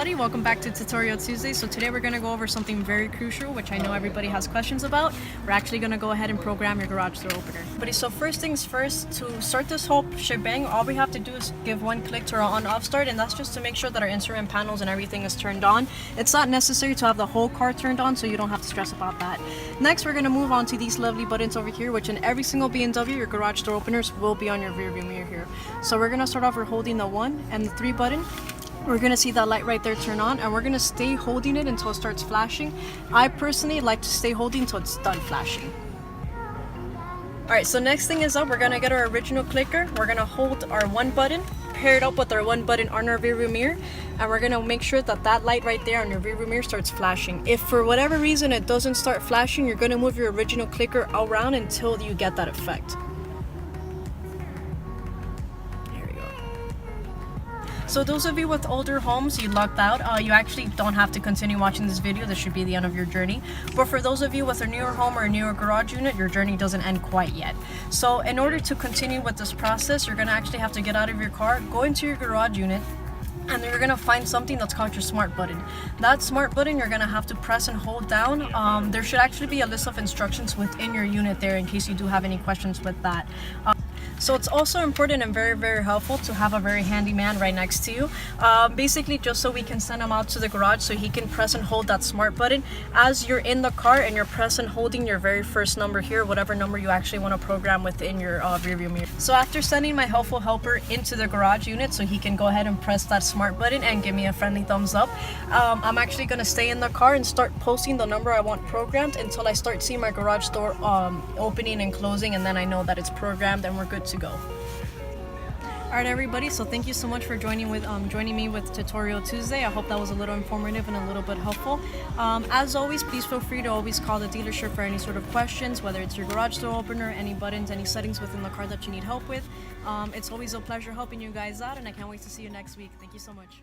everybody, welcome back to Tutorial Tuesday. So today we're going to go over something very crucial, which I know everybody has questions about. We're actually going to go ahead and program your garage door opener. But so first things first, to start this whole shebang, all we have to do is give one click to our on-off start, and that's just to make sure that our instrument panels and everything is turned on. It's not necessary to have the whole car turned on, so you don't have to stress about that. Next, we're going to move on to these lovely buttons over here, which in every single BMW, your garage door openers will be on your rear view mirror here. So we're going to start off with holding the 1 and the 3 button. We're going to see that light right there turn on, and we're going to stay holding it until it starts flashing. I personally like to stay holding until it's done flashing. Alright, so next thing is up, we're going to get our original clicker. We're going to hold our 1 button, pair it up with our 1 button on our rear view mirror, and we're going to make sure that that light right there on your rear view mirror starts flashing. If for whatever reason it doesn't start flashing, you're going to move your original clicker around until you get that effect. So those of you with older homes, you lucked out. You actually don't have to continue watching this video. This should be the end of your journey. But for those of you with a newer home or a newer garage unit, your journey doesn't end quite yet. So in order to continue with this process, you're going to actually have to get out of your car, go into your garage unit, and you're going to find something that's called your smart button. That smart button you're going to have to press and hold down. There should actually be a list of instructions within your unit there in case you do have any questions with that. So it's also important and very, very helpful to have a very handy man right next to you. Basically just so we can send him out to the garage so he can press and hold that smart button as you're in the car and you're pressing holding your very first number here, whatever number you actually want to program within your rear view mirror. So after sending my helpful helper into the garage unit so he can go ahead and press that smart button and give me a friendly thumbs up, I'm actually going to stay in the car and start posting the number I want programmed until I start seeing my garage door opening and closing, and then I know that it's programmed and we're good to go. Alright everybody, so thank you so much for joining me with Tutorial Tuesday. I hope that was a little informative and a little bit helpful. As always, please feel free to always call the dealership for any sort of questions, whether it's your garage door opener, any buttons, any settings within the car that you need help with. It's always a pleasure helping you guys out, and I can't wait to see you next week. Thank you so much.